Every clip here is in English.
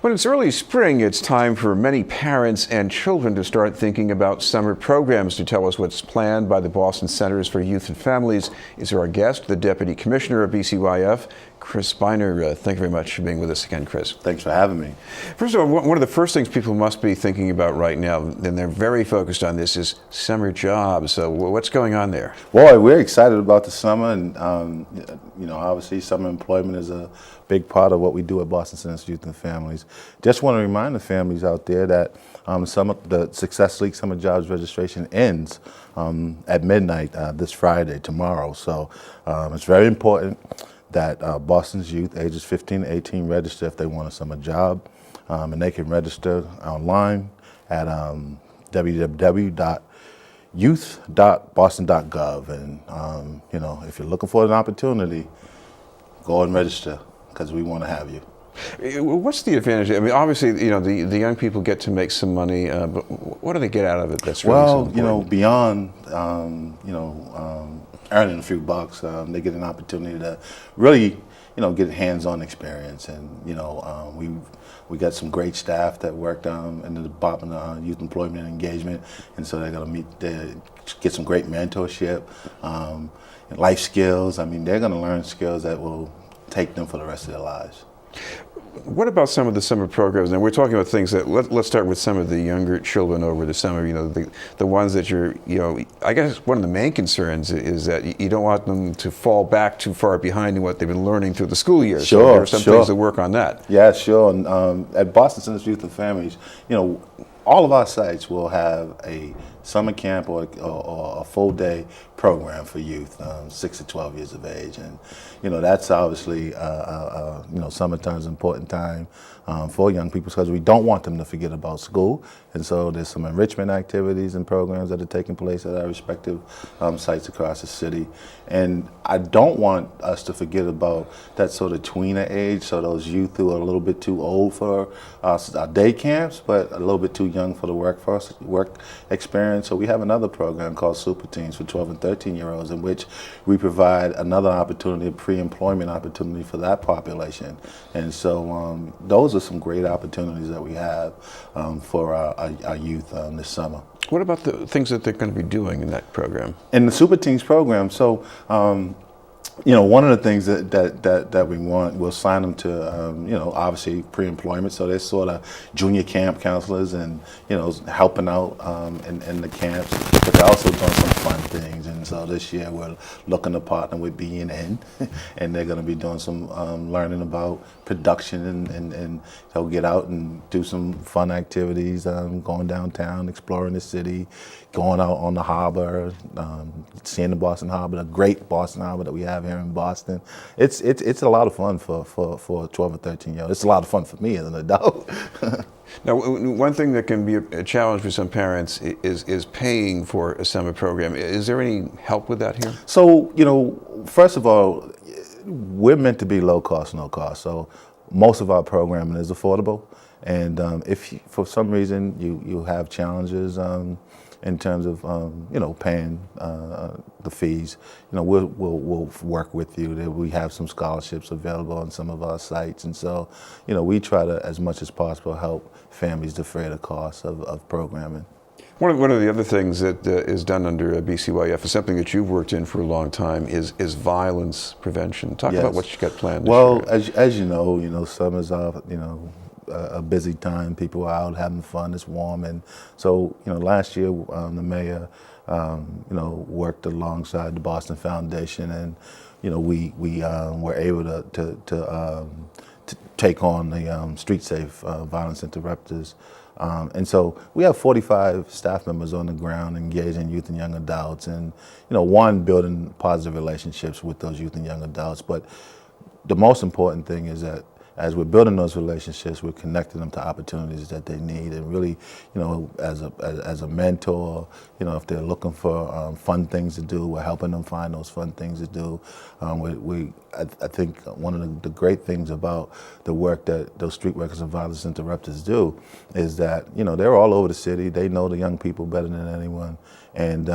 When it's early spring, it's time for many parents and children to start thinking about summer programs. To tell us what's planned by the Boston Centers for Youth and Families is our guest, the Deputy Commissioner of BCYF, Chris Byner. Thank you very much for being with us again, Chris. Thanks for having me. First of all, one of the first things people must be thinking about right now, and they're very focused on this, is summer jobs. So what's going on there? Boy, we're excited about the summer, and obviously summer employment is a big part of what we do at Boston Centers for Youth and Families. Just want to remind the families out there that the Success League Summer Jobs registration ends at midnight this Friday, tomorrow. So it's very important that Boston's youth ages 15 to 18 register if they want a summer job, and they can register online at www.youth.boston.gov. And if you're looking for an opportunity, go and register, because we want to have you. What's the advantage? I mean, obviously, the young people get to make some money, but what do they get out of it that's really so important? Beyond earning a few bucks, they get an opportunity to really, get hands-on experience. And we got some great staff that worked in the Department of Youth Employment and Engagement, and so they're going to get some great mentorship, and life skills. I mean, they're going to learn skills that will take them for the rest of their lives. What about some of the summer programs? Now, we're talking about things that, let's start with some of the younger children over the summer, the ones that I guess one of the main concerns is that you don't want them to fall back too far behind in what they've been learning through the school year. Sure, so there are some things to work on that. Yeah, sure. And at Boston Centers for Youth and Families, all of our sites will have a summer camp or a full day program for youth, 6 to 12 years of age. And that's obviously summertime's an important time for young people, because we don't want them to forget about school. And so there's some enrichment activities and programs that are taking place at our respective sites across the city. And I don't want us to forget about that sort of tweener age, so those youth who are a little bit too old for our day camps, but a little bit too young for the work experience. So we have another program called Super Teens for 12 and 13-year-olds, in which we provide another opportunity, a pre-employment opportunity for that population. And so those are some great opportunities that we have for our youth this summer. What about the things that they're going to be doing in that program? In the Super Teens program, so one of the things that we want, we'll sign them to, obviously pre-employment. So they're sort of junior camp counselors and, helping out in the camps. But they're also doing some fun things. And so this year we're looking to partner with BNN, and they're going to be doing some learning about production and they'll get out and do some fun activities, going downtown, exploring the city, going out on the harbor, seeing the Boston Harbor, the great Boston Harbor that we have here in Boston. It's a lot of fun for 12 or 13-year-olds. It's a lot of fun for me as an adult. Now, one thing that can be a challenge for some parents is paying for a summer program. Is there any help with that here? So, first of all, we're meant to be low cost, no cost. So most of our programming is affordable. And if for some reason you have challenges in terms of paying the fees, we'll work with you. We have some scholarships available on some of our sites, and so we try to, as much as possible, help families defray the cost of programming. One of the other things that is done under BCYF is something that you've worked in for a long time is violence prevention. Talk about what you got planned this year. Well, as you know, summer's off, a busy time. People are out having fun. It's warm, and so last year the mayor worked alongside the Boston Foundation, and we were able to take on the Street Safe Violence Interrupters. And so we have 45 staff members on the ground engaging youth and young adults, and building positive relationships with those youth and young adults. But the most important thing is that as we're building those relationships, we're connecting them to opportunities that they need, and really, as a mentor, if they're looking for fun things to do, we're helping them find those fun things to do. I think one of the great things about the work that those street workers and violence interrupters do is that they're all over the city. They know the young people better than anyone, and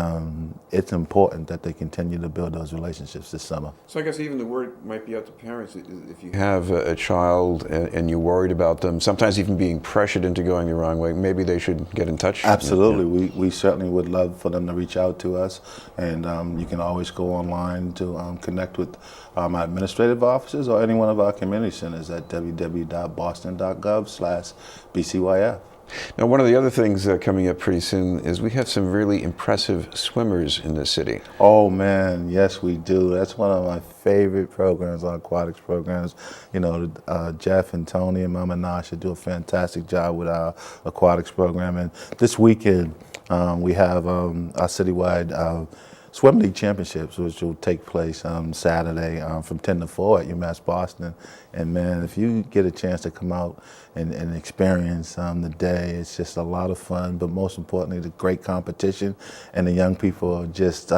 it's important that they continue to build those relationships this summer. So I guess even the word might be out to parents: if you have a child child and you're worried about them, sometimes even being pressured into going the wrong way, maybe they should get in touch? Absolutely. Yeah. We certainly would love for them to reach out to us. And you can always go online to connect with my administrative offices or any one of our community centers at www.boston.gov/BCYF. Now, one of the other things coming up pretty soon is we have some really impressive swimmers in this city. Oh man, yes we do. That's one of my favorite programs, our aquatics programs. You know, Jeff and Tony and Mama Nasha do a fantastic job with our aquatics program. And this weekend we have our citywide Swim League Championships, which will take place Saturday from 10 to 4 at UMass Boston. And man, if you get a chance to come out and experience the day, it's just a lot of fun, but most importantly, the great competition. And the young people are just,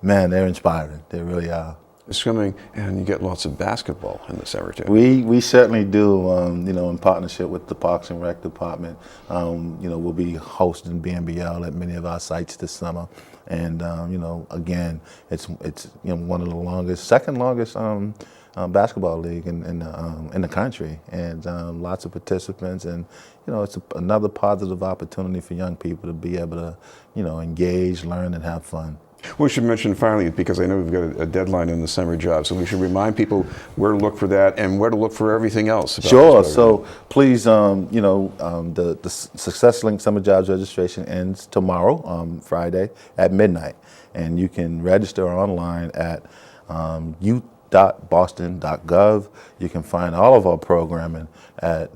man, they're inspiring. They really are. Swimming, and you get lots of basketball in the summer too. We certainly do. You know, in partnership with the Parks and Rec Department, you know, we'll be hosting BNBL at many of our sites this summer, and you know, again, it's you know, one of the longest, second longest basketball league in the country, and lots of participants, and you know, it's another positive opportunity for young people to be able to, you know, engage, learn, and have fun. We should mention finally, because I know we've got a deadline in the summer job, so we should remind people where to look for that and where to look for everything else. Sure. So please, you know, the Success Link Summer Jobs registration ends tomorrow, Friday at midnight, and you can register online at youth.boston.gov. You can find all of our programming at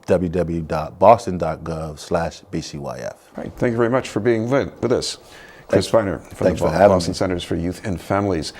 www.boston.gov/BCYF. Right. Thank you very much for being with us. Chris Byner from the Boston Centers for Youth and Families.